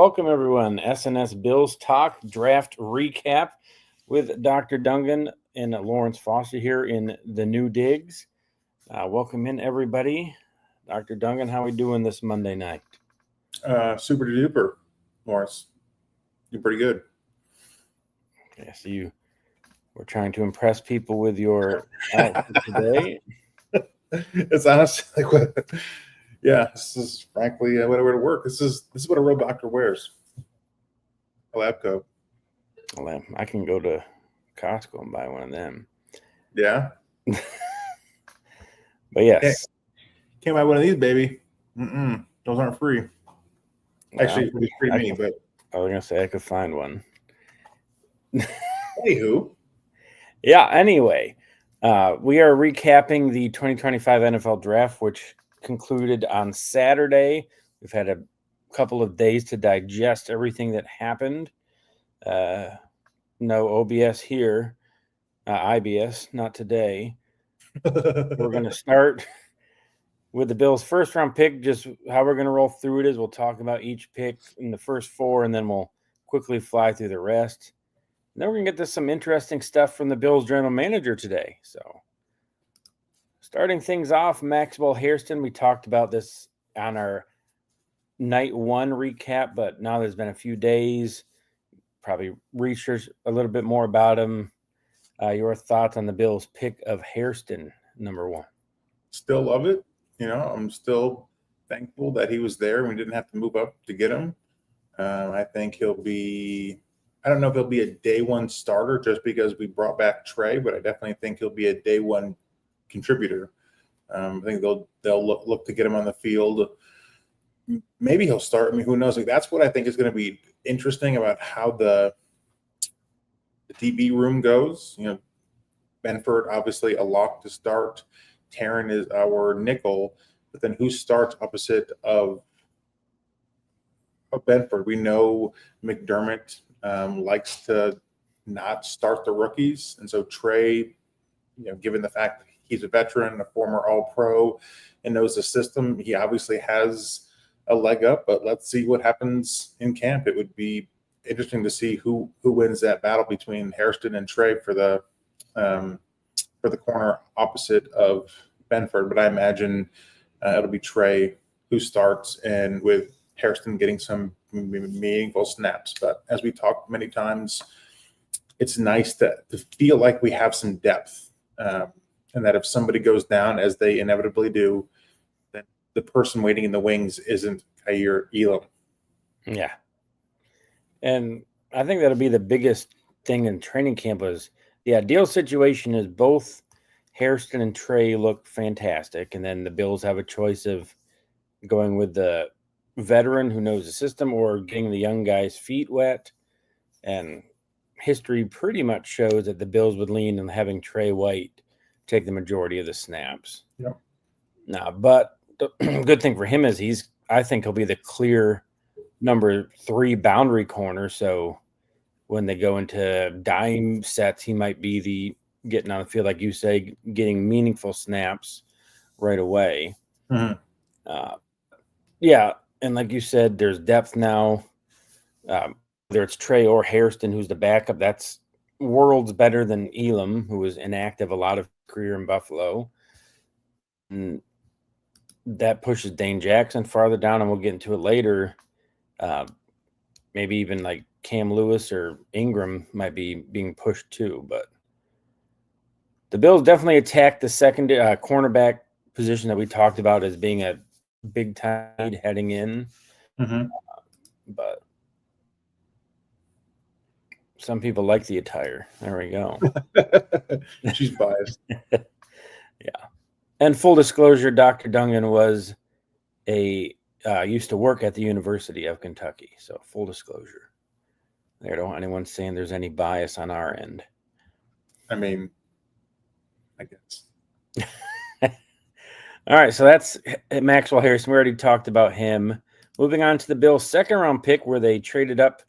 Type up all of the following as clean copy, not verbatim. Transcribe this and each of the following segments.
welcome everyone. SSBills Talk Draft Recap with Dr. Dungan and Lawrence Foster here in the new digs. Welcome in everybody. Dr. Dungan, how are we doing this Monday night? Super duper, Lawrence. You're pretty good. Okay, so you were trying to impress people with your outfit today. It's honestly like what. Yeah, this is frankly what I wear to work. This is what a real doctor wears. A lab coat. Well, I can go to Costco and buy one of them. Yeah. But yes. Can't buy one of these, baby. Those aren't free. Actually, it's free me, but I was gonna say I could find one. Anywho. Yeah, anyway. We are recapping the 2025 NFL Draft, which concluded on Saturday. We've had a couple of days to digest everything that happened. No OBS here, IBS, not today. We're going to start with the Bills' first-round pick. Just how we're going to roll through it is we'll talk about each pick in the first four, and then we'll quickly fly through the rest. And then we're going to get to some interesting stuff from the Bills' general manager today. So starting things off, Maxwell Hairston. We talked about this on our night one recap, but now there's been a few days. Probably research a little bit more about him. Your thoughts on the Bills' pick of Hairston, number one? Still love it. I'm still thankful that he was there and we didn't have to move up to get him. I think he'll be. I don't know if he'll be a day one starter just because we brought back Trey, but I definitely think he'll be a day one contributor. I think they'll look to get him on the field. Maybe he'll start. I mean, who knows? Like, that's what I think is going to be interesting about how the DB room goes. Benford obviously a lock to start. Taryn is our nickel, but then who starts opposite of Benford? We know McDermott likes to not start the rookies, and so Trey, given the fact that he's a veteran, a former All-Pro, and knows the system, he obviously has a leg up. But let's see what happens in camp. It would be interesting to see who wins that battle between Hairston and Trey for the corner opposite of Benford. But I imagine it'll be Trey who starts, and with Hairston getting some meaningful snaps. But as we talked many times, it's nice to feel like we have some depth, and that if somebody goes down, as they inevitably do, then the person waiting in the wings isn't Kaiir Elam. Yeah. And I think that'll be the biggest thing in training camp. Was the ideal situation is both Hairston and Trey look fantastic, and then the Bills have a choice of going with the veteran who knows the system or getting the young guy's feet wet. And history pretty much shows that the Bills would lean on having Trey White take the majority of the snaps. Yep. Now, but the good thing for him is I think he'll be the clear number 3 boundary corner. So when they go into dime sets, he might be the getting on the field, like you say, getting meaningful snaps right away. Mm-hmm. Yeah. And like you said, there's depth now. Whether it's Trey or Hairston, who's the backup, that's worlds better than Elam, who was inactive a lot of career in Buffalo. And that pushes Dane Jackson farther down, and we'll get into it later. Maybe even like Cam Lewis or Ingram might be being pushed too. But the Bills definitely attacked the second cornerback position that we talked about as being a big time need heading in. Mm-hmm. But some people like the attire. There we go. She's biased. Yeah. And full disclosure, Dr. Dungan was used to work at the University of Kentucky. So full disclosure. There, don't want anyone saying there's any bias on our end. I mean, I guess. All right, so that's Maxwell Harrison. We already talked about him. Moving on to the Bills' second-round pick, where they traded up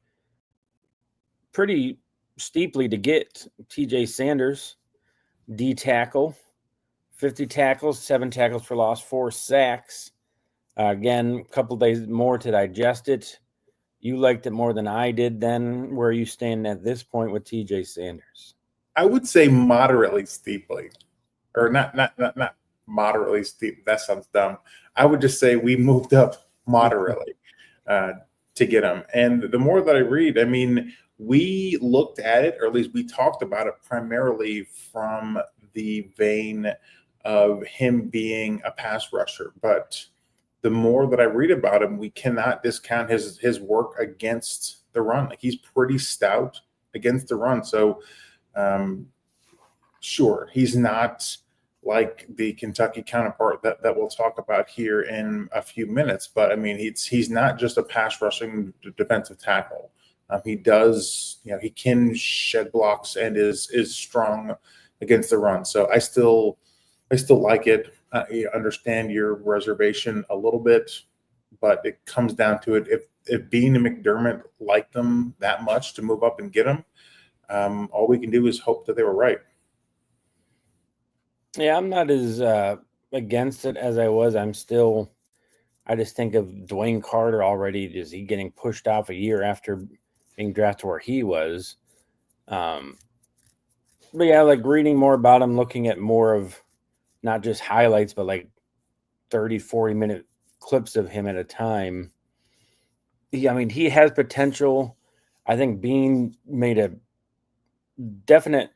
pretty steeply to get TJ Sanders, D tackle, 50 tackles, 7 tackles for loss, 4 sacks. Again, a couple days more to digest it. you liked it more than I did then. Where are you standing at this point with TJ Sanders? I would say moderately steeply, or not moderately steep. That sounds dumb. I would just say we moved up moderately to get him. And the more that I read, I mean, we looked at it, or at least we talked about it primarily from the vein of him being a pass rusher. But the more that I read about him, we cannot discount his work against the run. Like, he's pretty stout against the run. So sure, he's not like the Kentucky counterpart that we'll talk about here in a few minutes. But I mean, he's not just a pass rushing defensive tackle. He does, he can shed blocks and is strong against the run. So I still like it. I understand your reservation a little bit, but it comes down to it. If Bean and McDermott liked them that much to move up and get them, all we can do is hope that they were right. Yeah, I'm not as against it as I was. I just think of Dwayne Carter already. Is he getting pushed off a year after being drafted where he was? But yeah, like reading more about him, looking at more of not just highlights, but like 30, 40-minute clips of him at a time. He has potential. I think Bean made a definite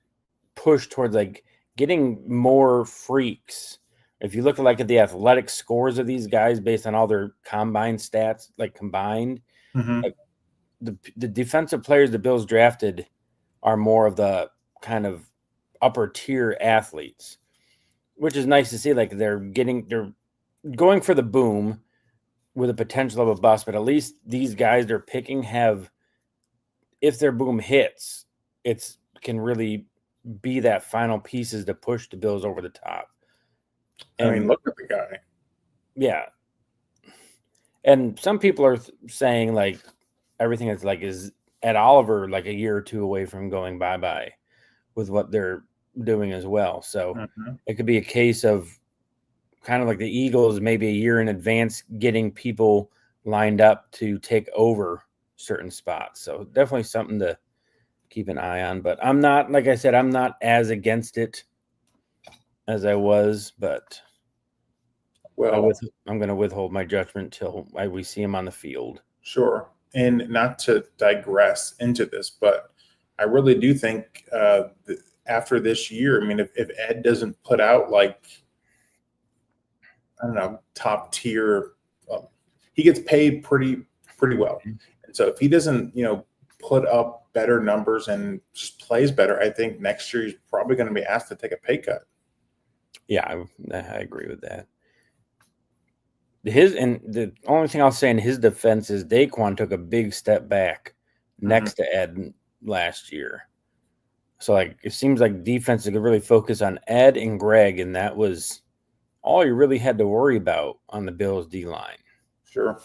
push towards like getting more freaks. If you look at the athletic scores of these guys based on all their combined stats, like combined, like the defensive players the Bills drafted are more of the kind of upper tier athletes, which is nice to see. Like they're going for the boom with the potential of a bust, but at least these guys they're picking have, if their boom hits, it's can really be that final pieces to push the Bills over the top. And I mean, look at the guy. Yeah. And some people are saying like everything is Ed Oliver like a year or two away from going bye-bye with what they're doing as well. So it could be a case of kind of like the Eagles maybe a year in advance getting people lined up to take over certain spots. So definitely something to keep an eye on. But I'm not, like I said, I'm not as against it as I was, but I'm going to withhold my judgment till we see him on the field. Sure. And not to digress into this, but I really do think after this year, I mean, if Ed doesn't put out like, I don't know, top tier, he gets paid pretty well. And so if he doesn't, put up better numbers and just plays better, I think next year he's probably going to be asked to take a pay cut. Yeah, I agree with that. The only thing I'll say in his defense is Daquan took a big step back next to Ed last year. So like it seems like defense could really focus on Ed and Greg, and that was all you really had to worry about on the Bills D line. Sure.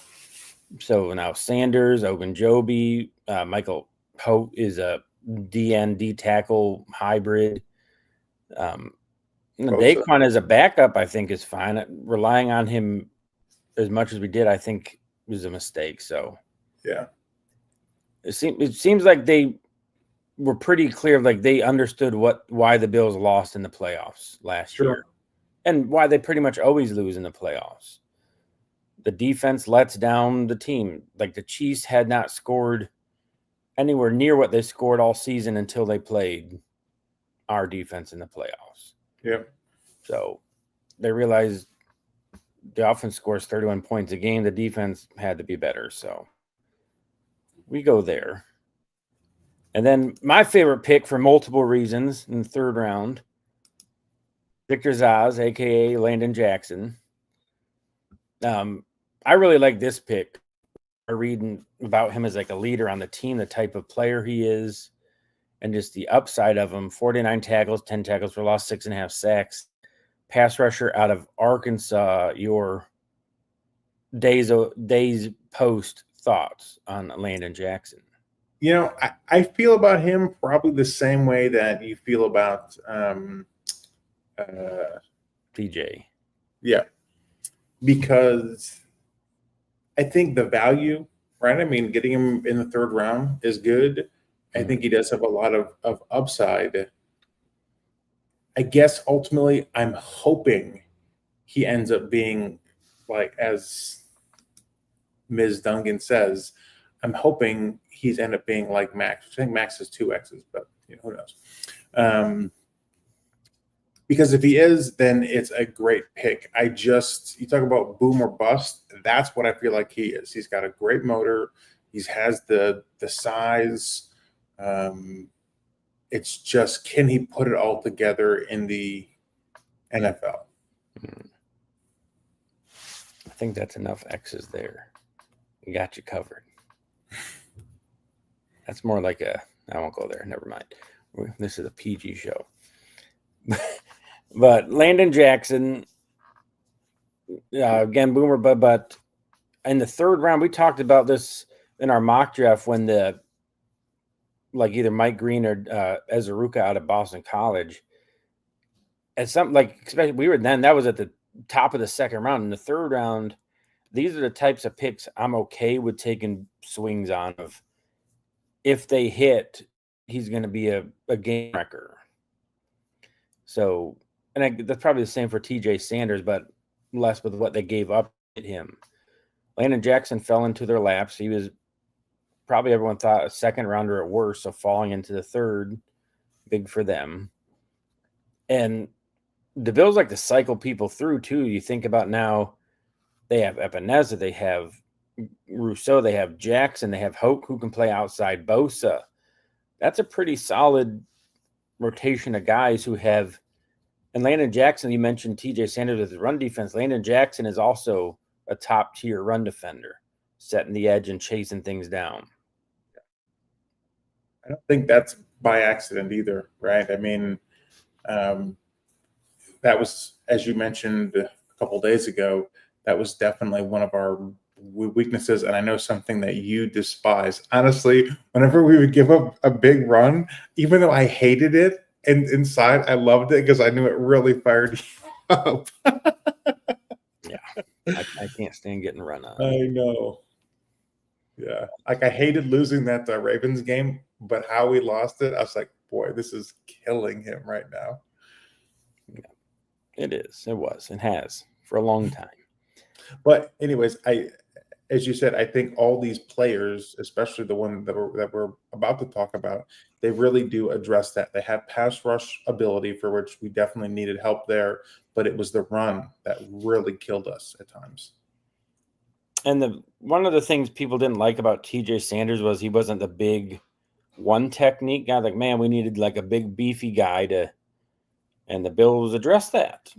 So now Sanders, Ogunjobi, Michael Pope is a D tackle hybrid. Daquan as a backup, I think, is fine. Relying on him as much as we did, I think, was a mistake. So yeah, it seems like they were pretty clear, like they understood why the Bills lost in the playoffs last year, and why they pretty much always lose in the playoffs. The defense lets down the team. Like the Chiefs had not scored anywhere near what they scored all season until they played our defense in the playoffs. Yeah. So they realized the offense scores 31 points a game. The defense had to be better. So we go there. And then my favorite pick for multiple reasons in the third round, Victor Zaz, a.k.a. Landon Jackson. I really like this pick. Reading about him as like a leader on the team, the type of player he is, and just the upside of him. 49 tackles, 10 tackles for loss, 6.5 sacks. Pass rusher out of Arkansas. Your days post thoughts on Landon Jackson? I feel about him probably the same way that you feel about PJ. Yeah. Because I think the value right? I mean, getting him in the third round is good. I think he does have a lot of upside. I guess ultimately, I'm hoping he ends up being like, as Ms. Dungan says, I'm hoping he's end up being like Max. I think Max has 2 X's, but who knows? Because if he is, then it's a great pick. You talk about boom or bust. That's what I feel like he is. He's got a great motor. He has the size. It's just, can he put it all together in the NFL? I think that's enough X's there. We got you covered. That's more like I won't go there. Never mind. This is a PG show. But Landon Jackson, again, boomer, but in the third round, we talked about this in our mock draft when either Mike Green or Ezaruka out of Boston College. At something especially that was at the top of the second round. In the third round, these are the types of picks I'm okay with taking swings on. Of if they hit, he's going to be a game wrecker. So, and that's probably the same for TJ Sanders, but less with what they gave up at him. Landon Jackson fell into their laps. He was probably, everyone thought, a second rounder at worst, so falling into the third, big for them. And the Bills like to cycle people through too. You think about now, they have Epineza, they have Rousseau, they have Jackson, they have Hoke, who can play outside Bosa. That's a pretty solid rotation of guys who have. And Landon Jackson, you mentioned TJ Sanders with his run defense. Landon Jackson is also a top tier run defender, setting the edge and chasing things down. I don't think that's by accident either, right? I mean, that was, as you mentioned a couple days ago, that was definitely one of our weaknesses, and I know something that you despise. Honestly, whenever we would give up a big run, even though I hated it, and inside I loved it because I knew it really fired you up. Yeah, I can't stand getting run on. I know. Yeah, like I hated losing that Ravens game, but how we lost it, I was like, boy, this is killing him right now. Yeah, it is. It was and has for a long time. But anyways, as you said, I think all these players, especially the one that we're about to talk about, they really do address that. They have pass rush ability, for which we definitely needed help there, but it was the run that really killed us at times. And one of the things people didn't like about TJ Sanders was he wasn't the big one technique guy. Like, man, we needed like a big beefy guy and the Bills addressed that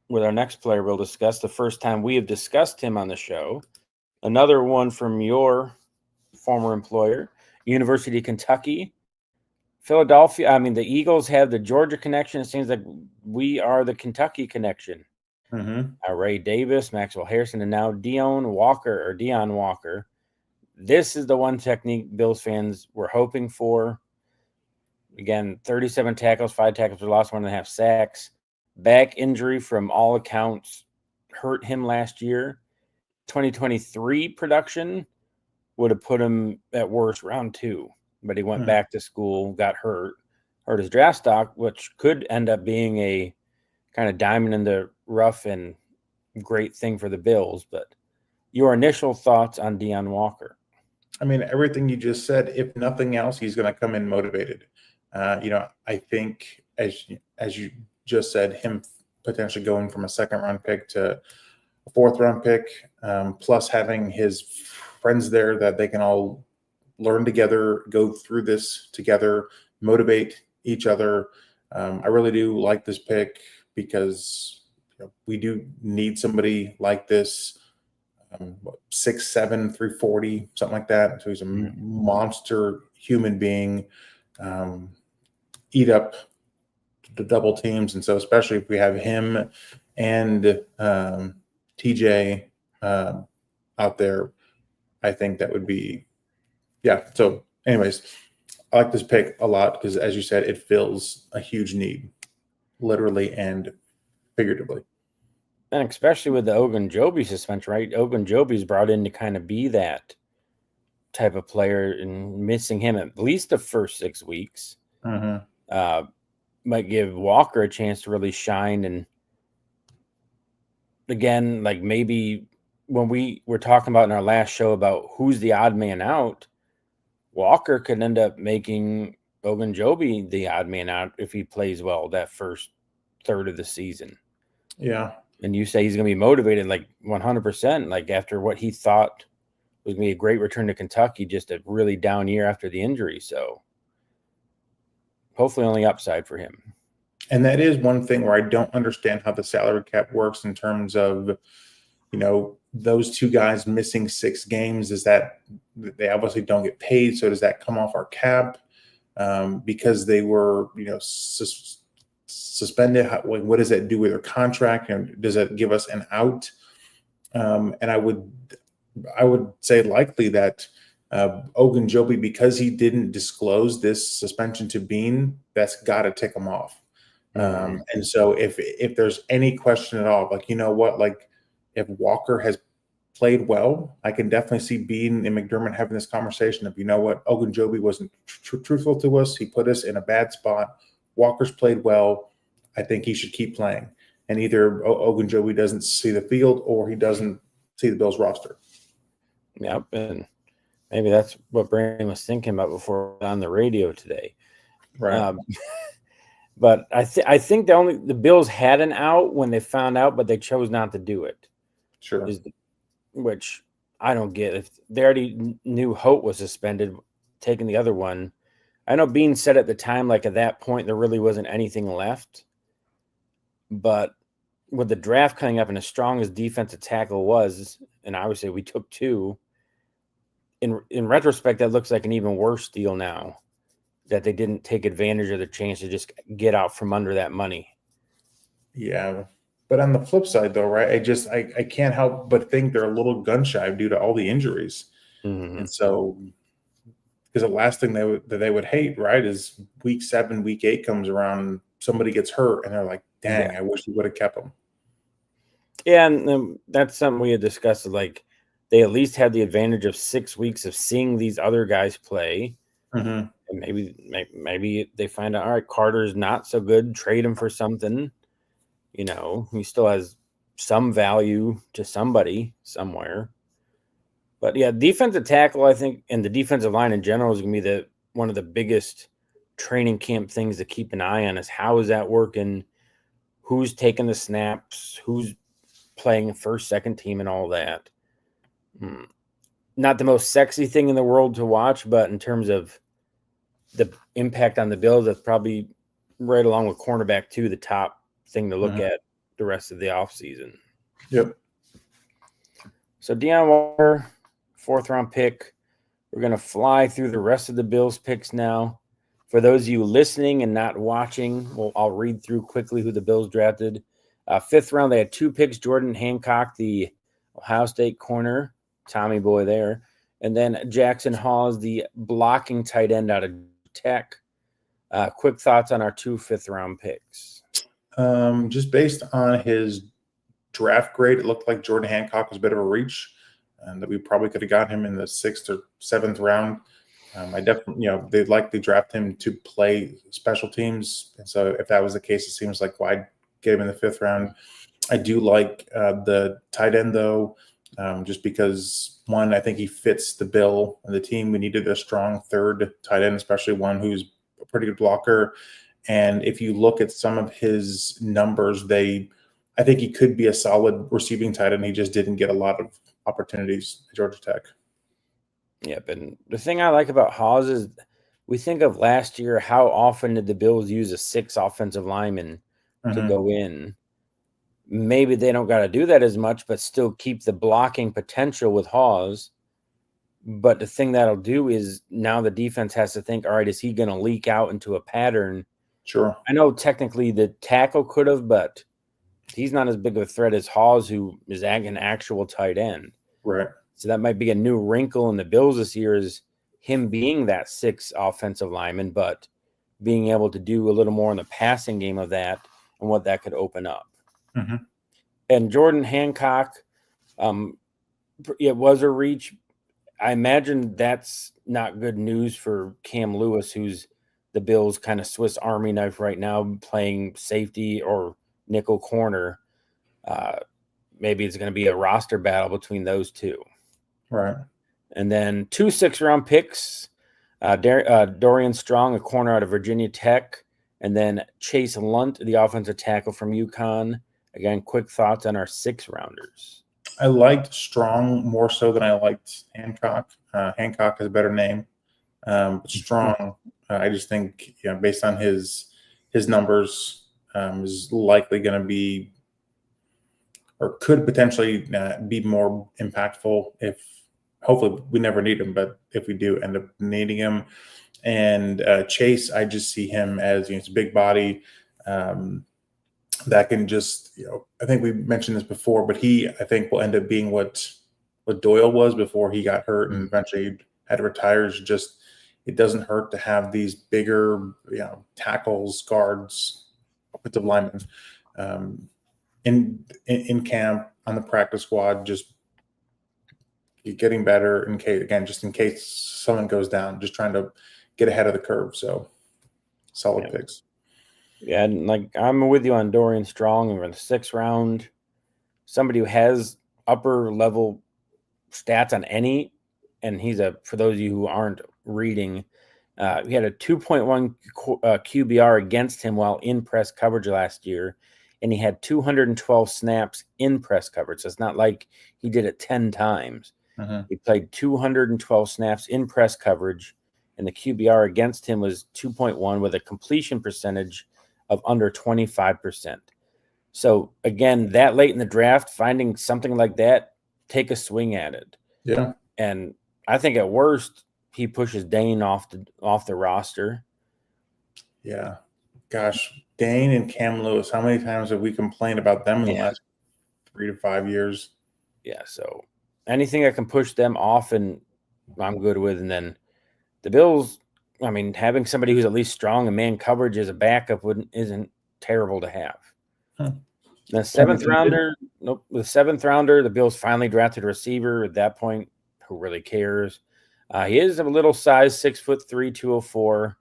with our next player we'll discuss. The first time we have discussed him on the show. Another one from your former employer, University of Kentucky. Philadelphia, I mean, the Eagles have the Georgia connection. It seems like we are the Kentucky connection. Mm-hmm. Ray Davis, Maxwell Harrison, and now Dion Walker. This is the one technique Bills fans were hoping for. Again, 37 tackles, 5 tackles for loss, 1.5 sacks. Back injury from all accounts hurt him last year. 2023 production would have put him at worst round 2, but he went back to school, got hurt his draft stock, which could end up being a kind of diamond in the rough and great thing for the Bills. But your initial thoughts on Dion Walker? I mean, everything you just said. If nothing else, he's going to come in motivated. I think as you just said, him potentially going from a second round pick to a fourth round pick, plus having his friends there that they can all learn together, go through this together, motivate each other. I really do like this pick because we do need somebody like this. 6'7", 340, something like that. So he's a monster human being. Eat up the double teams, and so especially if we have him and TJ out there, I think that would be So, anyways, I like this pick a lot because, as you said, it fills a huge need, literally and figuratively. And especially with the Ogunjobi suspension, right? Ogunjobi's brought in to kind of be that type of player, and missing him at least the first 6 weeks might give Walker a chance to really shine. And again, like maybe when we were talking about in our last show about who's the odd man out, Walker could end up making Ogunjobi the odd man out if he plays well that first third of the season. Yeah. And you say he's going to be motivated like 100%, like after what he thought was going to be a great return to Kentucky, just a really down year after the injury. So hopefully only upside for him. And that is one thing where I don't understand how the salary cap works in terms of, those two guys missing 6 games. Is that they obviously don't get paid? So does that come off our cap because they were, suspended? What does that do with their contract? And does it give us an out? And I would say likely that Ogunjobi, because he didn't disclose this suspension to Bean, that's got to tick him off. And so if there's any question at all, like, like if Walker has played well, I can definitely see Bean and McDermott having this conversation of, Ogunjobi wasn't truthful to us. He put us in a bad spot. Walker's played well. I think he should keep playing. And either Ogunjobi doesn't see the field or he doesn't see the Bills roster. Yep. And maybe that's what Brandon was thinking about before on the radio today. Right. But I think the Bills had an out when they found out, but they chose not to do it. Sure. Which I don't get. If they already knew Hope was suspended, taking the other one. I know Bean said at the time, like at that point, there really wasn't anything left. But with the draft coming up and as strong as defensive tackle was, and obviously we took 2, in retrospect, that looks like an even worse deal now, that they didn't take advantage of the chance to just get out from under that money. Yeah. But on the flip side, though, right, I can't help but think they're a little gun shy due to all the injuries. And so, because the last thing they would hate, right, is week 7, week 8 comes around, somebody gets hurt, and they're like, dang, I wish we would have kept them. Yeah, and that's something we had discussed. Like, they at least had the advantage of 6 weeks of seeing these other guys play. And maybe they find out, all right, Carter's not so good, trade him for something. He still has some value to somebody somewhere. But yeah, defensive tackle, I think, and the defensive line in general is going to be one of the biggest training camp things to keep an eye on. Is how is that working? Who's taking the snaps? Who's playing first, second team, and all that? Not the most sexy thing in the world to watch, but in terms of the impact on the Bills, that's probably right along with cornerback too, the top thing to look at the rest of the offseason. Yep. So Deion Walker, 4th round pick. We're going to fly through the rest of the Bills picks now. For those of you listening and not watching, I'll read through quickly who the Bills drafted. 5th round, they had 2 picks. Jordan Hancock, the Ohio State corner, Tommy boy there. And then Jackson Hawes, the blocking tight end out of Tech. Quick thoughts on our 2 5th-round picks. Just based on his draft grade, it looked like Jordan Hancock was a bit of a reach, and that we probably could have got him in the 6th or 7th round. I definitely, they'd likely draft him to play special teams, and so if that was the case, it seems like why get him in the 5th round. I do like the tight end though, just because one, I think he fits the bill and the team. We needed a strong 3rd tight end, especially one who's a pretty good blocker. And if you look at some of his numbers, I think he could be a solid receiving tight end. He just didn't get a lot of opportunities at Georgia Tech. Yep. And the thing I like about Hawes is we think of last year, how often did the Bills use a 6 offensive lineman to go in? Maybe they don't got to do that as much, but still keep the blocking potential with Hawes. But the thing that'll do is now the defense has to think, all right, is he going to leak out into a pattern? Sure. I know technically the tackle could have, but he's not as big of a threat as Hawes, who is an actual tight end. Right. So that might be a new wrinkle in the Bills this year, is him being that 6 offensive lineman, but being able to do a little more in the passing game of that and what that could open up. And Jordan Hancock, it was a reach. I imagine that's not good news for Cam Lewis, who's the Bills' kind of Swiss Army knife right now, playing safety or nickel corner. Maybe it's going to be a roster battle between those two. Right. And then 2 6-round picks, Dorian Strong, a corner out of Virginia Tech, and then Chase Lunt, the offensive tackle from UConn. Again, quick thoughts on our 6-rounders. I liked Strong more so than I liked Hancock. Hancock is a better name. Strong, I just think, based on his numbers, is likely going to be, or could potentially be more impactful if, hopefully we never need him, but if we do end up needing him. And Chase, I just see him as, it's a big body that can just, I think we mentioned this before, but I think will end up being what Doyle was before he got hurt and eventually had to retire. Is just, it doesn't hurt to have these bigger, tackles, guards, offensive linemen in camp, on the practice squad, just getting better in case someone goes down, just trying to get ahead of the curve. So solid picks. Yeah, and I'm with you on Dorian Strong. We're in the 6th round. Somebody who has upper level stats on any, and for those of you who aren't reading, he had a 2.1 QBR against him while in press coverage last year, and he had 212 snaps in press coverage. So it's not like he did it 10 times. He played 212 snaps in press coverage, and the QBR against him was 2.1 with a completion percentage of under 25%. So again, that late in the draft, finding something like that, take a swing at it. Yeah. And I think at worst, he pushes Dane off the roster. Yeah. Gosh, Dane and Cam Lewis, how many times have we complained about them in the last 3 to 5 years? Yeah, so anything that can push them off, and I'm good with. And then the Bills, I mean, having somebody who's at least strong in man coverage as a backup isn't terrible to have. The 7th rounder, the 7th rounder, the Bills finally drafted a receiver. At that point, who really cares? He is a little size, 6'3", 204.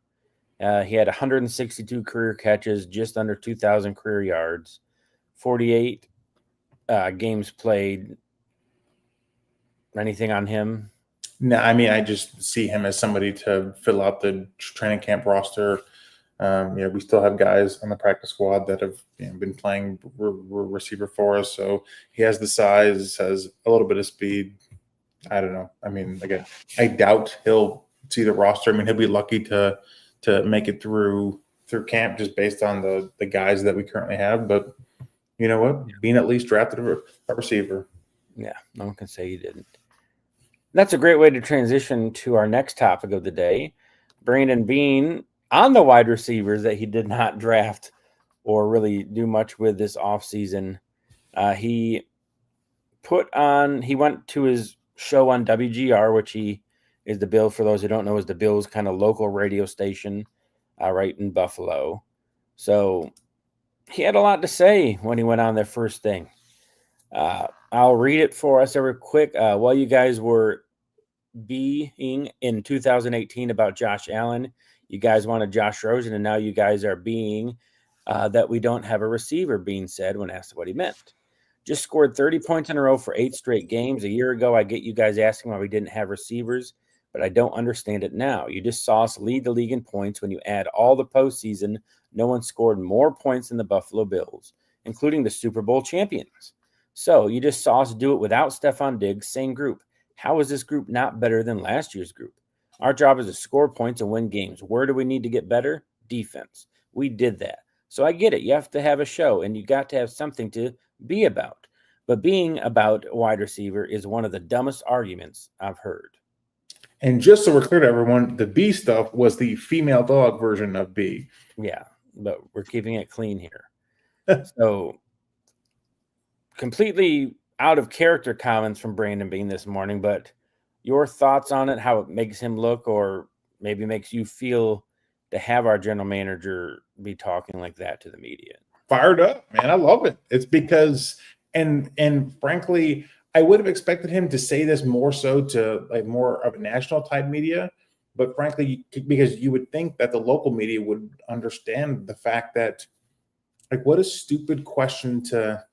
He had 162 career catches, just under 2,000 career yards, 48 games played. Anything on him? No, I mean, I just see him as somebody to fill out the training camp roster. We still have guys on the practice squad that have been playing receiver for us. So he has the size, has a little bit of speed. I don't know. I mean, again, I doubt he'll see the roster. I mean, he'll be lucky to make it through camp just based on the guys that we currently have. But you know what? Being at least drafted a receiver. Yeah, no one can say he didn't. That's a great way to transition to our next topic of the day. Brandon Beane on the wide receivers that he did not draft or really do much with this offseason. He went to his show on WGR, which is the Bill, for those who don't know, is the Bill's kind of local radio station right in Buffalo. So he had a lot to say when he went on their first thing. I'll read it for us real quick. While you guys were being in 2018 about Josh Allen, you guys wanted Josh Rosen, and now you guys are being that we don't have a receiver, Beane said when asked what he meant. Just scored 30 points in a row for 8 straight games. A year ago, I get you guys asking why we didn't have receivers, but I don't understand it now. You just saw us lead the league in points. When you add all the postseason, no one scored more points than the Buffalo Bills, including the Super Bowl champions. So you just saw us do it without Stephon Diggs, same group. How is this group not better than last year's group? Our job is to score points and win games. Where do we need to get better? Defense. We did that. So I get it. You have to have a show, and you got to have something to be about. But being about a wide receiver is one of the dumbest arguments I've heard. And just so we're clear to everyone, the B stuff was the female dog version of B. Yeah, but we're keeping it clean here. So completely out of character comments from Brandon Beane this morning, but your thoughts on it, how it makes him look, or maybe makes you feel to have our general manager be talking like that to the media. Fired up, man. I love it. It's because, and frankly, I would have expected him to say this more so to like more of a national type media, but frankly, because you would think that the local media would understand the fact that like what a stupid question to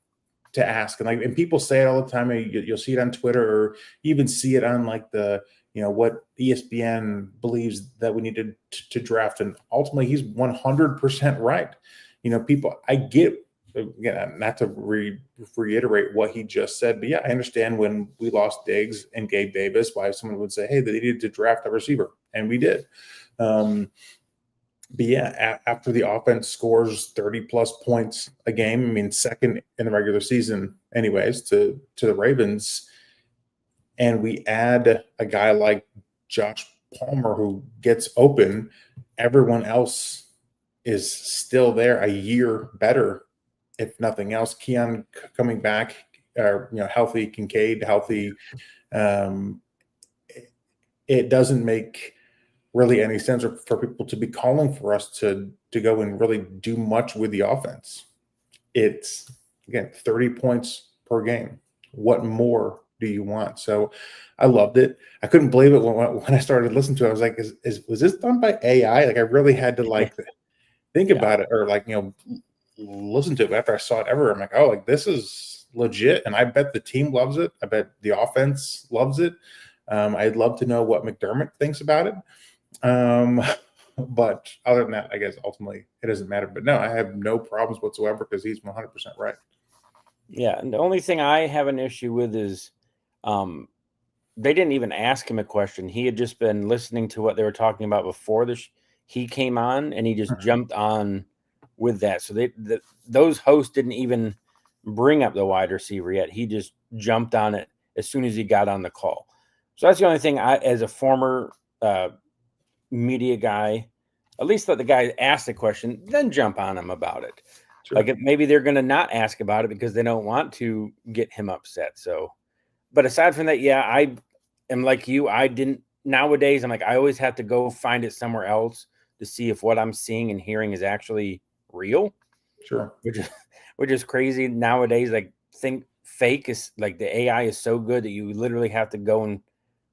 ask, and people say it all the time. You'll see it on Twitter, or you even see it on like the what ESPN believes that we need to draft, and ultimately he's 100% right. People, I get, again, not to reiterate what he just said, but yeah, I understand when we lost Diggs and Gabe Davis, why someone would say, hey, they needed to draft a receiver, and we did. But yeah, after the offense scores 30 plus points a game, I mean, second in the regular season, anyways, to the Ravens, and we add a guy like Josh Palmer who gets open, everyone else is still there a year better, if nothing else. Keon coming back, healthy, Kincaid healthy. It doesn't make really any sense for people to be calling for us to go and really do much with the offense. It's, again, 30 points per game. What more do you want? So I loved it. I couldn't believe it when I started listening to it. I was like, was this done by AI? Like, I really had to think about it, or listen to it after I saw it ever. I'm like, oh, like this is legit. And I bet the team loves it. I bet the offense loves it. I'd love to know what McDermott thinks about it. But other than that, I guess ultimately it doesn't matter. But no, I have no problems whatsoever because he's 100% right. Yeah, and the only thing I have an issue with is they didn't even ask him a question. He had just been listening to what they were talking about before he came on, and he just jumped on with that. So those hosts didn't even bring up the wide receiver yet. He just jumped on it as soon as he got on the call. So that's the only thing as a former media guy, at least let the guy ask the question, then jump on him about it. Sure. Like maybe they're going to not ask about it because they don't want to get him upset. So, but aside from that, yeah, I am like you. Nowadays, I'm like, I always have to go find it somewhere else to see if what I'm seeing and hearing is actually real. Sure. Which is crazy nowadays. Like, think fake is like the AI is so good that you literally have to go and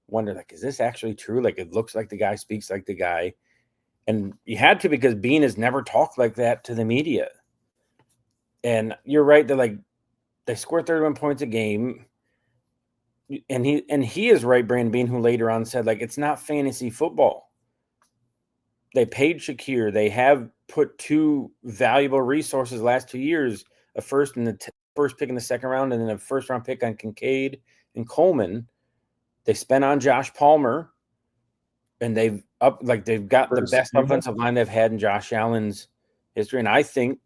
wonder, like, is this actually true? Like, it looks like the guy, speaks like the guy. And you had to, because Bean has never talked like that to the media. And you're right that they score 31 points a game. And he is right, Brandon Bean, who later on said, like, it's not fantasy football. They paid Shakir. They have put two valuable resources the last 2 years, a first and the first pick in the second round, and then a first round pick on Kincaid and Coleman. They spent on Josh Palmer, and they've got the best offensive line they've had in Josh Allen's history. And I think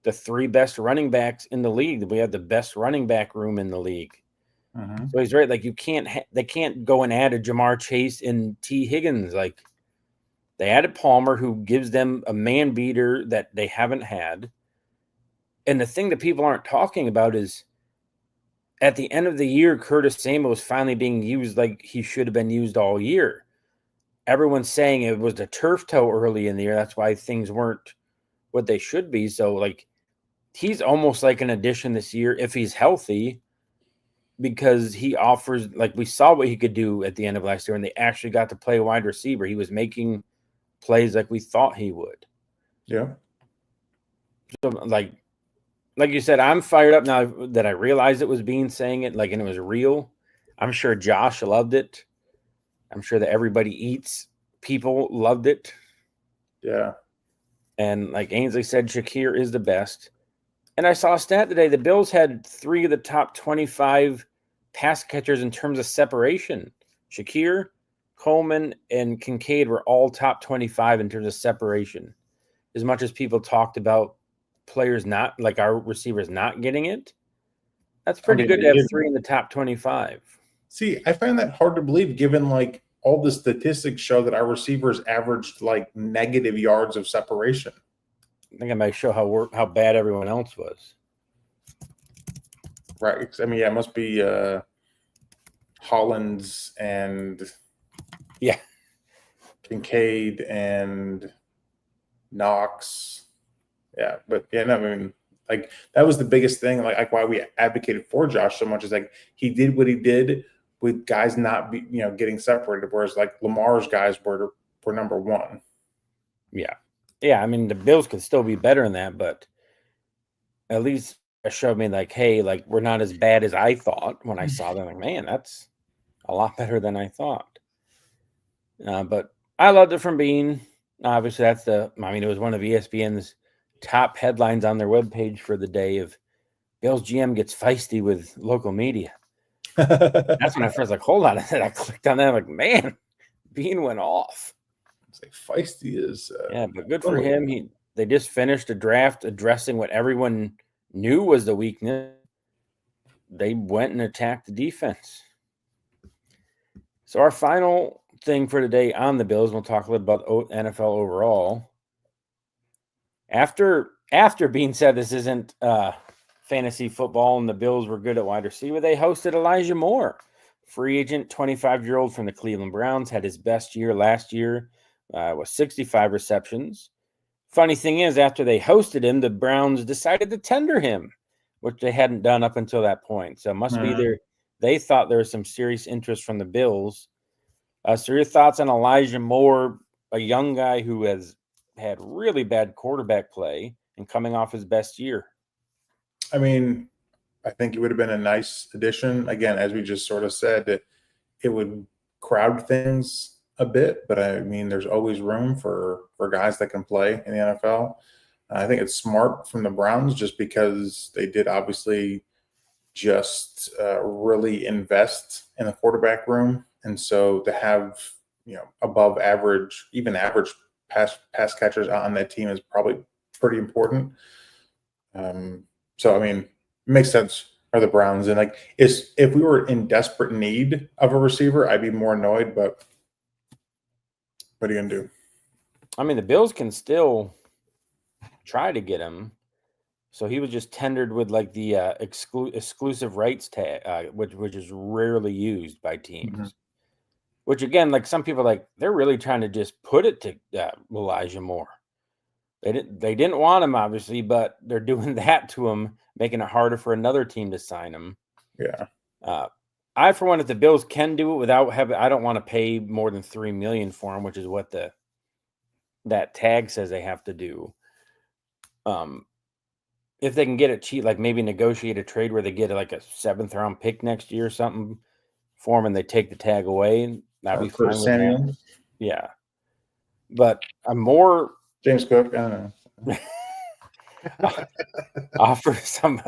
the three best running backs in the league. We have the best running back room in the league. Mm-hmm. So he's right. Like, they can't go and add a Jamar Chase and T. Higgins. Like, they added Palmer, who gives them a man beater that they haven't had. And the thing that people aren't talking about is at the end of the year, Curtis Samuel was finally being used like he should have been used all year. Everyone's saying it was the turf toe early in the year. That's why things weren't what they should be. So, like, he's almost like an addition this year if he's healthy, because he offers, like, we saw what he could do at the end of last year, and they actually got to play wide receiver. He was making plays like we thought he would. Yeah. So, like you said, I'm fired up now that I realized it was Bean saying it, and it was real. I'm sure Josh loved it. I'm sure that everybody eats people loved it. Yeah. And like Ainsley said, Shakir is the best. And I saw a stat today. The Bills had 3 of the top 25 pass catchers in terms of separation. Shakir, Coleman, and Kincaid were all top 25 in terms of separation. As much as people talked about players not, like our receivers not getting it, that's pretty good to have 3 in the top 25. See, I find that hard to believe, given all the statistics show that our receivers averaged negative yards of separation. I think I might show how bad everyone else was. Right. I mean, yeah, it must be Hollins and Kincaid and Knox. Yeah, but yeah, no, I mean, Like that was the biggest thing. Like why we advocated for Josh so much is like he did what he did with guys not getting separated, whereas like Lamar's guys were number one. Yeah. I mean, the Bills could still be better than that, but at least it showed me like, hey, like we're not as bad as I thought when I saw them. Like, man, that's a lot better than I thought. But I loved it from Bean. Obviously, it was one of ESPN's top headlines on their webpage for the day of Bills GM gets feisty with local media. That's when I first like, hold on. I clicked on that. I'm like, man, Bean went off. It's like feisty is. Yeah, but good for him. They just finished a draft addressing what everyone knew was the weakness. They went and attacked the defense. So our final thing for today on the Bills, we'll talk a little about NFL overall. After being said this isn't fantasy football and the Bills were good at wide receiver, they hosted Elijah Moore, free agent, 25-year-old from the Cleveland Browns, had his best year last year, with 65 receptions. Funny thing is, after they hosted him, the Browns decided to tender him, which they hadn't done up until that point. So it must be they thought there was some serious interest from the Bills. So your thoughts on Elijah Moore, a young guy who has had really bad quarterback play and coming off his best year? I mean, I think it would have been a nice addition. Again, as we just sort of said, that it would crowd things a bit, but I mean, there's always room for guys that can play in the NFL. I think it's smart from the Browns just because they did obviously just really invest in the quarterback room. And so to have, above average, even average pass catchers on that team is probably pretty important. So, I mean, it makes sense for the Browns. And like, if we were in desperate need of a receiver, I'd be more annoyed, but what are you going to do? I mean, the Bills can still try to get him. So he was just tendered with like the exclusive rights tag, which is rarely used by teams. Mm-hmm. Which again, like some people, like they're really trying to just put it to Elijah Moore. They didn't want him obviously, but they're doing that to him, making it harder for another team to sign him. Yeah. I, for one, if the Bills can do it without having, I don't want to pay more than $3 million for him, which is what that tag says they have to do. If they can get it cheap, like maybe negotiate a trade where they get like a 7th round pick next year or something for him, and they take the tag away, that'd be fine with that. Yeah, but I'm more James Cook. I don't know. Offer some.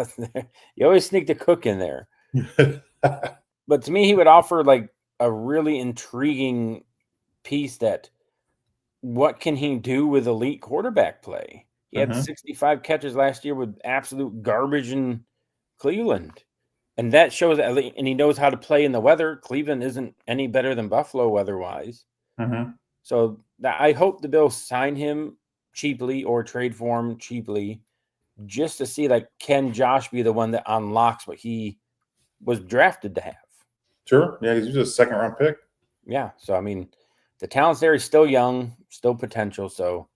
You always sneak the Cook in there. But to me, he would offer like a really intriguing piece that what can he do with elite quarterback play? He had 65 catches last year with absolute garbage in Cleveland. And that shows that, and he knows how to play in the weather. Cleveland isn't any better than Buffalo weather-wise. So I hope the Bills sign him cheaply or trade for him cheaply just to see, like, can Josh be the one that unlocks what he was drafted to have? Sure. Yeah, he's just a 2nd-round pick. Yeah. So, I mean, the talent's there. He's still young, still potential. So,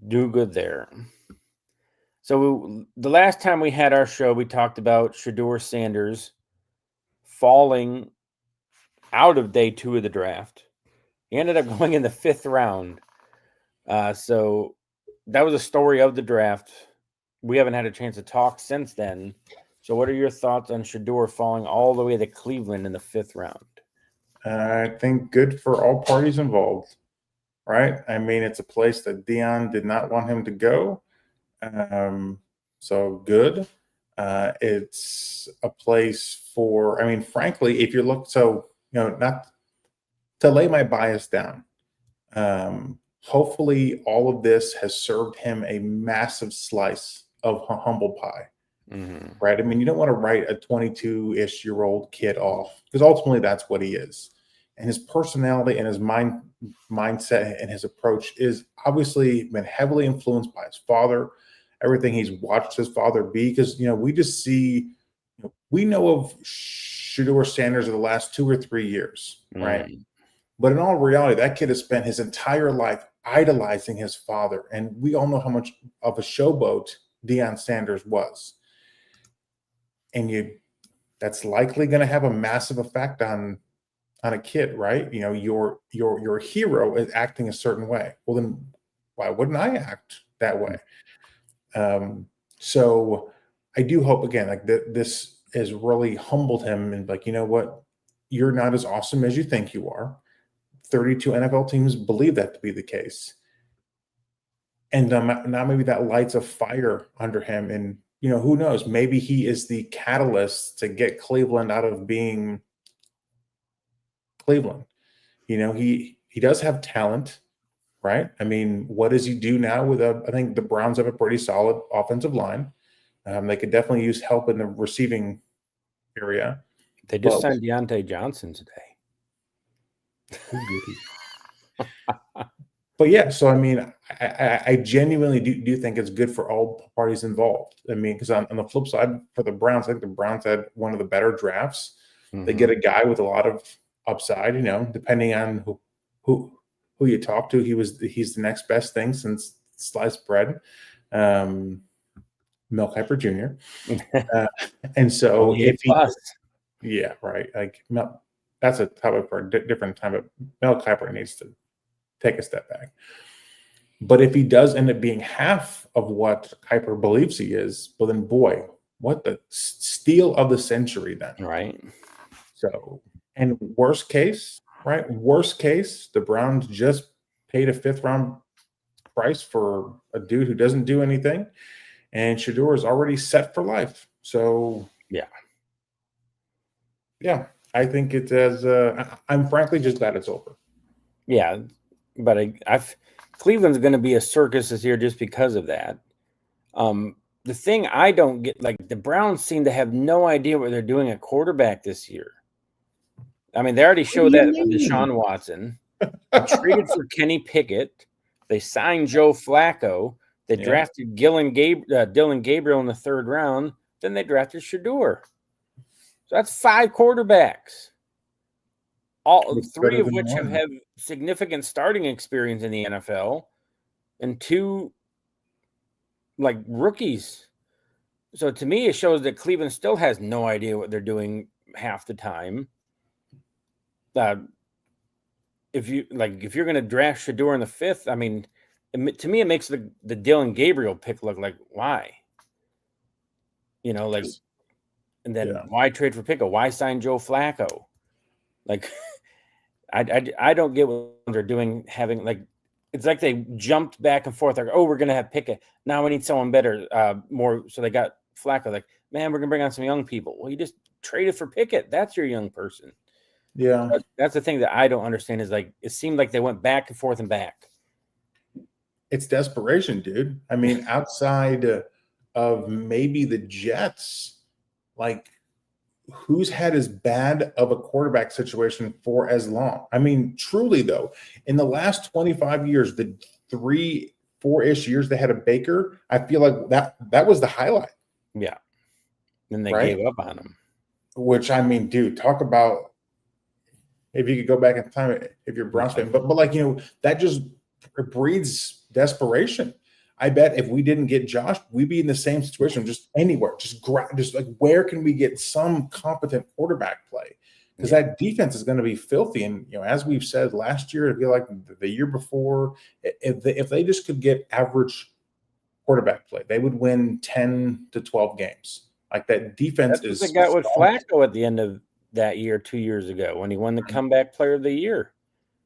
do good there. So, the last time we had our show, we talked about Shedeur Sanders falling out of day 2 of the draft. He ended up going in the 5th round. So, that was a story of the draft. We haven't had a chance to talk since then. So what are your thoughts on Shedeur falling all the way to Cleveland in the 5th round? I think good for all parties involved, right? I mean, it's a place that Dion did not want him to go. So good. It's a place for, I mean, frankly, if you look, not to lay my bias down, hopefully all of this has served him a massive slice of humble pie, right? I mean, you don't want to write a 22-ish-year-old kid off because ultimately that's what he is. And his personality and his mindset and his approach is obviously been heavily influenced by his father, everything he's watched his father be. Because, we just see, we know of Shedeur Sanders of the last 2 or 3 years, right? But in all reality, that kid has spent his entire life idolizing his father. And we all know how much of a showboat Deion Sanders was. And that's likely going to have a massive effect on a kid, right? You know, your hero is acting a certain way. Well, then why wouldn't I act that way? So I do hope, again, like this has really humbled him and like, you know what? You're not as awesome as you think you are. 32 NFL teams believe that to be the case. And now maybe that lights a fire under him. And, you know, who knows? Maybe he is the catalyst to get Cleveland out of being Cleveland. You know, he does have talent, right? I mean, what does he do now with I think the Browns have a pretty solid offensive line. They could definitely use help in the receiving area. They just signed Deontay Johnson today. But yeah, so I mean, I genuinely do think it's good for all parties involved. I mean, because on the flip side, for the Browns, I think the Browns had one of the better drafts. They get a guy with a lot of upside, you know, depending on who you talk to. He's the next best thing since sliced bread, Mel Kiper Jr. And so if he, yeah, right, like that's a topic for a different time. But Mel Kiper needs to take a step back. But if he does end up being half of what Kiper believes he is, well, then boy, what the steal of the century then, right? So, and worst case, right? Worst case, the Browns just paid a 5th-round price for a dude who doesn't do anything, and Shedeur is already set for life. So, yeah, I think it as I'm frankly just glad it's over. Yeah, but Cleveland's going to be a circus this year just because of that. The thing I don't get, like the Browns seem to have no idea what they're doing at quarterback this year. I mean, they already showed that with Deshaun Watson. They traded for Kenny Pickett. They signed Joe Flacco. They drafted Dylan Gabriel in the 3rd round. Then they drafted Shedeur. So that's 5 quarterbacks. All 3 of which have significant starting experience in the NFL, and 2 like rookies. So to me, it shows that Cleveland still has no idea what they're doing half the time. If you're going to draft Shedeur in the 5th, I mean, to me, it makes the Dylan Gabriel pick look like why, you know, like, and then why trade for Pickett? Why sign Joe Flacco? Like, I don't get what they're doing. Having like, it's like they jumped back and forth. Like, oh, we're going to have Pickett. Now we need someone better, more. So they got Flacco. Like, man, we're going to bring on some young people. Well, you just traded for Pickett. That's your young person. Yeah. That's the thing that I don't understand is like, it seemed like they went back and forth and back. It's desperation, dude. I mean, outside of maybe the Jets, like who's had as bad of a quarterback situation for as long? I mean, truly though, in the last 25 years, the 3-4-ish years they had a Baker, I feel like that was the highlight. Yeah. Then they gave up on him. Which, I mean, dude, talk about if you could go back in time, if you're a Browns fan, but like, you know, that just breeds desperation. I bet if we didn't get Josh, we'd be in the same situation, just anywhere, just like where can we get some competent quarterback play? Because that defense is going to be filthy. And you know, as we've said last year, I feel like the year before, if they just could get average quarterback play, they would win 10 to 12 games. Like that defense is. That's what they got with Flacco at the end of that year 2 years ago when he won the comeback player of the year.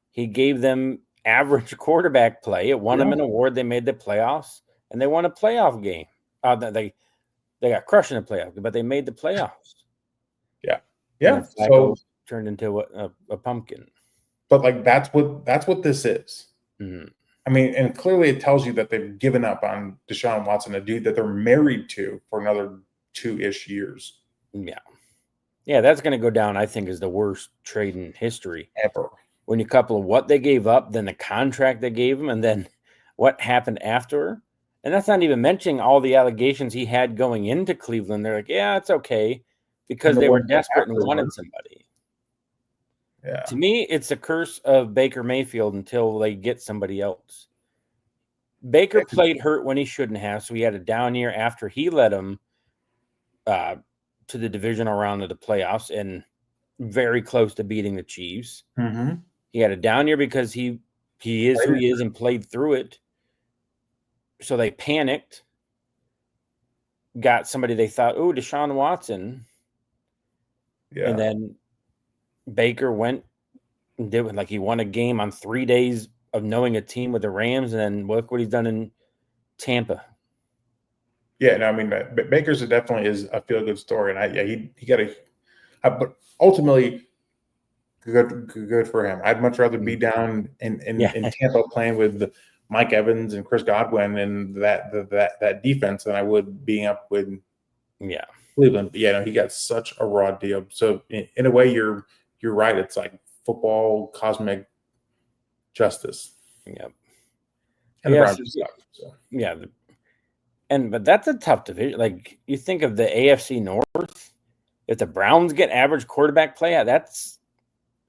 He gave them average quarterback play. It won them an award. They made the playoffs, and they won a playoff game. They got crushed in the playoff, but they made the playoffs. Yeah. So turned into a pumpkin. But like that's what this is. Mm-hmm. I mean, and clearly it tells you that they've given up on Deshaun Watson, a dude that they're married to for another 2-ish years. Yeah, that's going to go down, I think, as the worst trade in history ever. When you couple what they gave up, then the contract they gave him, and then what happened after. And that's not even mentioning all the allegations he had going into Cleveland. They're like, yeah, it's okay, because they were desperate and wanted somebody. Yeah. To me, it's a curse of Baker Mayfield until they get somebody else. Baker played hurt when he shouldn't have, so he had a down year after he led him to the divisional round of the playoffs and very close to beating the Chiefs. Mm-hmm. He had a down year because he is who he is and played through it. So they panicked, got somebody they thought, oh, Deshaun Watson. Yeah. And then Baker went and did like he won a game on 3 days of knowing a team with the Rams, and then look what he's done in Tampa. Yeah, no, I mean, Baker's definitely is a feel-good story, and he got but ultimately, good for him. I'd much rather be down in Tampa playing with Mike Evans and Chris Godwin and that defense than I would being up with Cleveland. But yeah, no, he got such a raw deal. So in a way, you're right. It's like football cosmic justice. Yep. And the Browns suck. So. Yeah. But that's a tough division. Like you think of the AFC North, if the Browns get average quarterback play, that's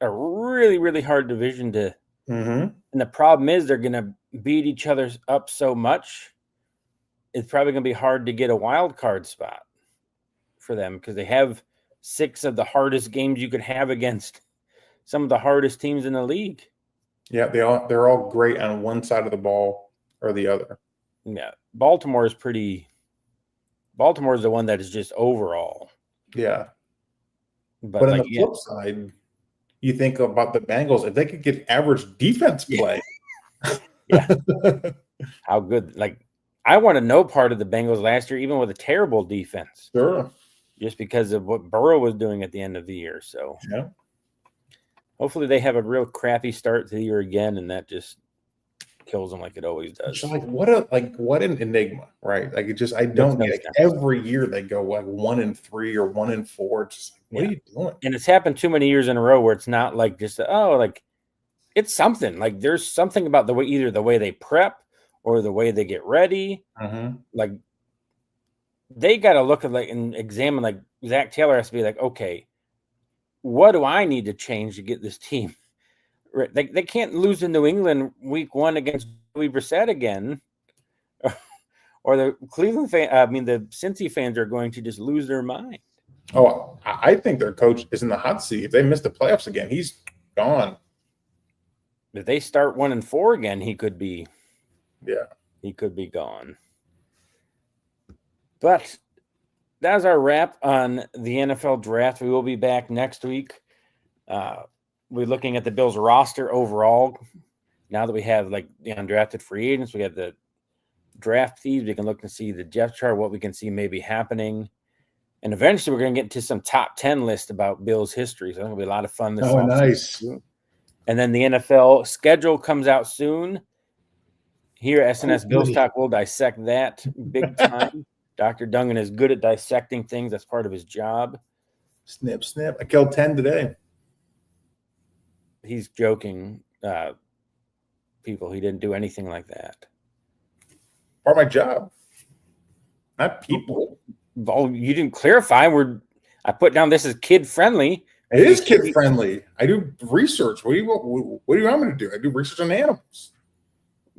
a really, really hard division to. Mm-hmm. And the problem is they're going to beat each other up so much. It's probably going to be hard to get a wild card spot for them because they have 6 of the hardest games you could have against some of the hardest teams in the league. Yeah, they're all great on one side of the ball or the other. Yeah, Baltimore is the one that is just overall. Yeah. But on the flip side, you think about the Bengals, if they could get average defense play. Yeah. How good. Like, I want to know part of the Bengals last year, even with a terrible defense. Sure. Just because of what Burrow was doing at the end of the year. So, yeah. Hopefully they have a real crappy start to the year again, and that just kills them like it always does. So what an enigma, right? Like I don't get it. Every year they go like 1-3 or 1-4. It's just like, what are you doing? And it's happened too many years in a row where it's not like just it's something. Like there's something about either the way they prep or the way they get ready. Mm-hmm. Like they got to look at and examine. Like Zach Taylor has to be like, okay, what do I need to change to get this team? They can't lose in New England week 1 against Jacoby Brissett again, or the Cleveland the Cincy fans are going to just lose their mind. Oh, I think their coach is in the hot seat. If they miss the playoffs again, he's gone. If they start 1-4 again, he could be. Yeah, he could be gone. But that's our wrap on the NFL draft. We will be back next week. We're looking at the Bills roster overall. Now that we have the undrafted free agents, we have the draft fees. We can look and see the depth chart, what we can see maybe happening. And eventually we're going to get to some top 10 lists about Bills history. So it'll be a lot of fun this offseason. Nice. And then the NFL schedule comes out soon. Here at SNS Bills Talk, we'll dissect that big time. Dr. Dungan is good at dissecting things. That's part of his job. Snip, snip. I killed 10 today. He's joking, people. He didn't do anything like that. Part of my job. Not people. Well, you didn't clarify. I put down this is kid friendly. It is kid friendly. I do research. What do you want me to do? I do research on animals.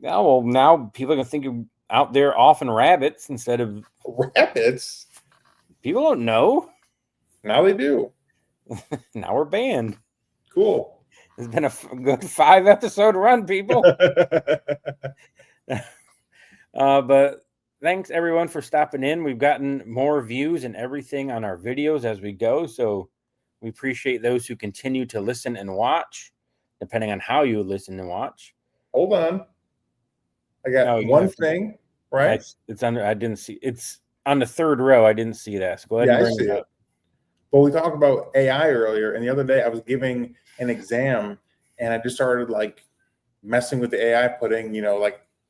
Oh, well, now people are going to think you're out there offing rabbits instead of rabbits. People don't know. Now they do. Now we're banned. Cool. It's been a good 5-episode run, people. But thanks, everyone, for stopping in. We've gotten more views and everything on our videos as we go, so we appreciate those who continue to listen and watch, depending on how you listen and watch. Hold on. I got one thing, right? It's under. I didn't see. It's on the 3rd row. I didn't see that. So go ahead and bring it up. Well, we talked about AI earlier, and the other day I was giving an exam, and I just started messing with the AI, putting,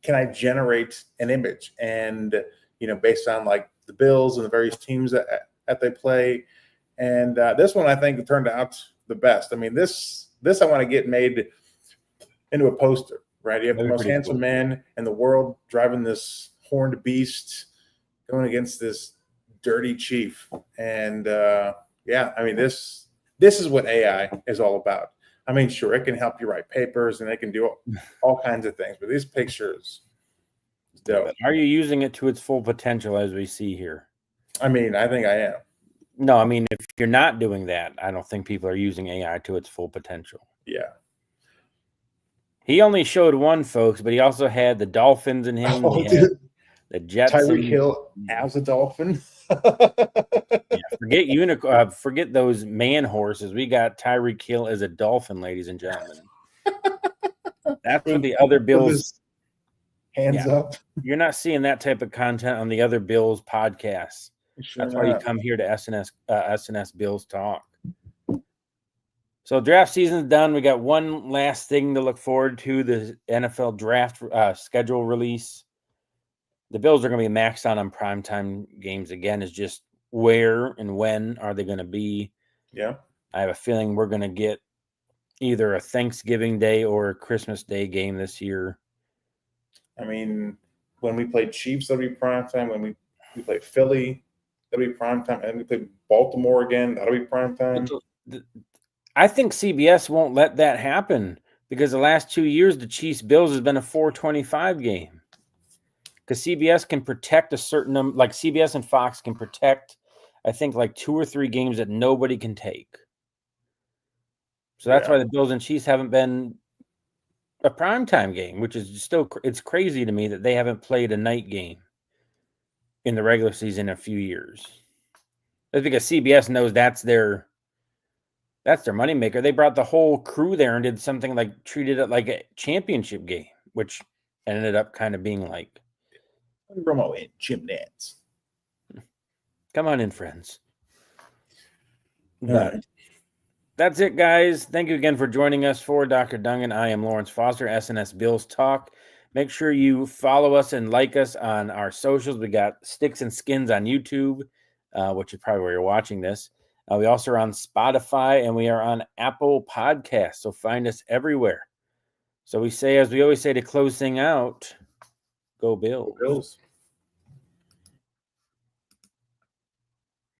can I generate an image? And, based on the Bills and the various teams that they play. And this one I think turned out the best. I mean, this I want to get made into a poster, right? You have the most handsome man in the world driving this horned beast going against this dirty chief. And I mean, this is what AI is all about. I mean, sure, it can help you write papers and it can do all kinds of things, but these pictures So, But are you using it to its full potential as we see here? I mean, I think I am. No, I mean, if you're not doing that, I don't think people are using AI to its full potential. Yeah. He only showed one, folks, but he also had the Dolphins in him. Oh, He had dude. the Jets. Tyreek Hill as a Dolphin. Yeah, forget those man horses. We got Tyreek Hill as a Dolphin, ladies and gentlemen. That's what the other Bills. Hands up. You're not seeing that type of content on the other Bills podcasts. Sure That's why you come here to SNS Bills Talk. So draft season's done. We got one last thing to look forward to: the NFL draft schedule release. The Bills are going to be maxed out on primetime games again. Is just where and when are they going to be? Yeah. I have a feeling we're going to get either a Thanksgiving Day or a Christmas Day game this year. I mean, when we played Chiefs, that'll be primetime. When we play Philly, that'll be primetime. And we play Baltimore again, that'll be primetime. I think CBS won't let that happen because the last 2 years, the Chiefs Bills has been a 4:25 game. Because CBS can protect a certain number, like CBS and Fox can protect, I think, like 2 or 3 games that nobody can take. So that's why the Bills and Chiefs haven't been a primetime game, which is still, it's crazy to me that they haven't played a night game in the regular season in a few years. That's because CBS knows that's their moneymaker. They brought the whole crew there and did something like treated it like a championship game, which ended up kind of being like Romo and Jim Nance. Come on in, friends. But that's it, guys. Thank you again for joining us. For Dr. Dungan, I am Lawrence Foster, SNS Bills Talk. Make sure you follow us and like us on our socials. We got Sticks and Skins on YouTube, which is probably where you're watching this. We also are on Spotify and we are on Apple Podcasts. So find us everywhere. So we say, as we always say to close thing out, go Bills. Go Bills.